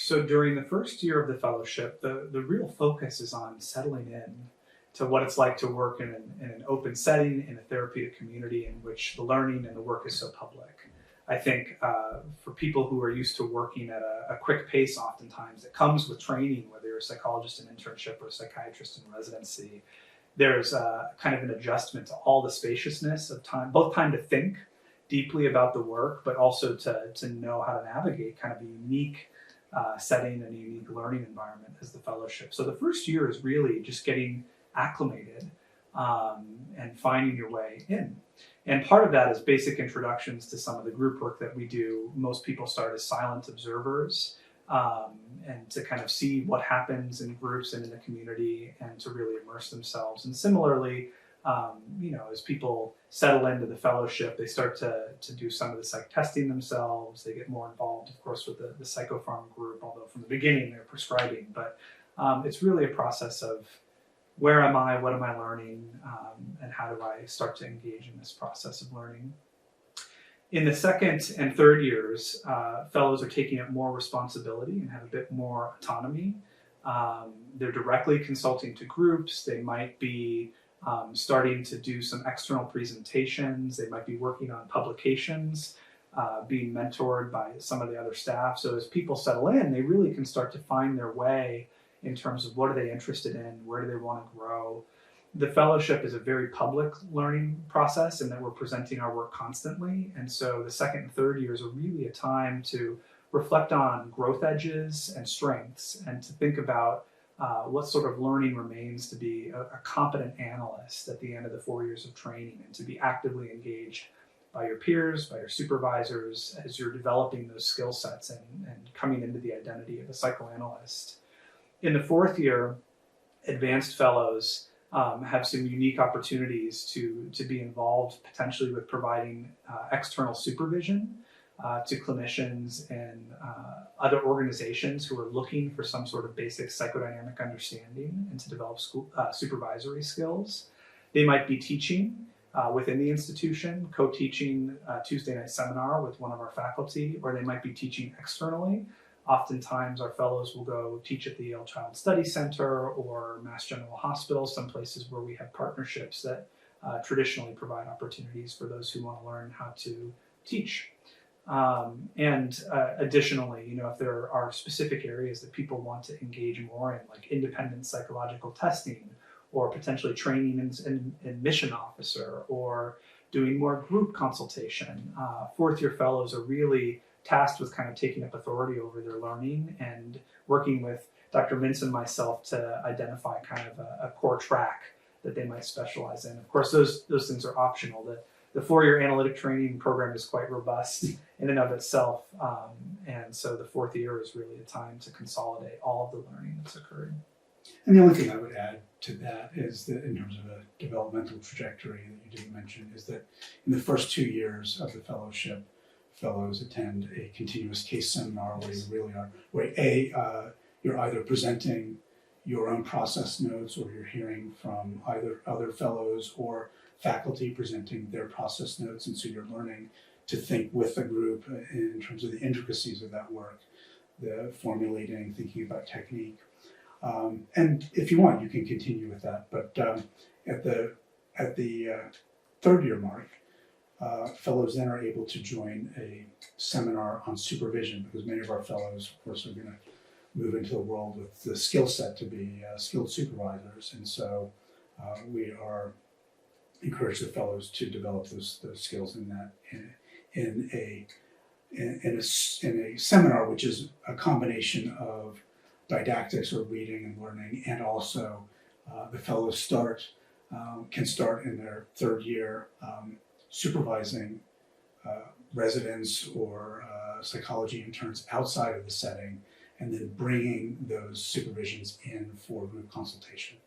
So during the first year of the fellowship, the real focus is on settling in to what it's like to work in an open setting, in a therapeutic community in which the learning and the work is so public. I think for people who are used to working at a quick pace, oftentimes it comes with training, whether you're a psychologist in internship or a psychiatrist in residency. There's kind of an adjustment to all the spaciousness of time, both time to think deeply about the work, but also to know how to navigate kind of a unique setting and a unique learning environment as the fellowship. So the first year is really just getting acclimated and finding your way in. And part of that is basic introductions to some of the group work that we do. Most people start as silent observers and to kind of see what happens in groups and in the community and to really immerse themselves. And similarly, as people settle into the fellowship, they start to do some of the psych testing themselves. They get more involved, of course, with the psychopharm group, although from the beginning they're prescribing. But it's really a process of where am I, what am I learning, and how do I start to engage in this process of learning. In the second and third years, fellows are taking up more responsibility and have a bit more autonomy. They're directly consulting to groups. They might be starting to do some external presentations. They might be working on publications, being mentored by some of the other staff. So as people settle in, they really can start to find their way in terms of what are they interested in, where do they want to grow. The fellowship is a very public learning process in that we're presenting our work constantly. And so the second and third years are really a time to reflect on growth edges and strengths and to think about what sort of learning remains to be a competent analyst at the end of the 4 years of training and to be actively engaged by your peers, by your supervisors as you're developing those skill sets and coming into the identity of a psychoanalyst. In the fourth year, advanced fellows have some unique opportunities to be involved potentially with providing external supervision to clinicians and other organizations who are looking for some sort of basic psychodynamic understanding and to develop supervisory skills. They might be teaching within the institution, co-teaching a Tuesday night seminar with one of our faculty, or they might be teaching externally. Oftentimes our fellows will go teach at the Yale Child Study Center or Mass General Hospital, some places where we have partnerships that traditionally provide opportunities for those who want to learn how to teach. Additionally, if there are specific areas that people want to engage more in, like independent psychological testing, or potentially training in mission officer, or doing more group consultation, fourth year fellows are really tasked with kind of taking up authority over their learning and working with Dr. Mintz and myself to identify kind of a core track that they might specialize in. Of course, those things are optional. The 4-year analytic training program is quite robust in and of itself. And so the fourth year is really a time to consolidate all of the learning that's occurred. And the only thing I would add to that is that in terms of a developmental trajectory that you didn't mention is that in the first 2 years of the fellowship, fellows attend a continuous case seminar where you really are, where you're either presenting your own process notes or you're hearing from either other fellows or faculty presenting their process notes, and so you're learning to think with the group in terms of the intricacies of that work, the formulating, thinking about technique. And if you want, you can continue with that. But at the third year mark, fellows then are able to join a seminar on supervision, because many of our fellows, of course, are going to move into the world with the skill set to be skilled supervisors. And so we are encourage the fellows to develop those skills in that in a seminar, which is a combination of didactics or reading and learning, and also the fellows can start in their third year supervising residents or psychology interns outside of the setting, and then bringing those supervisions in for group consultation.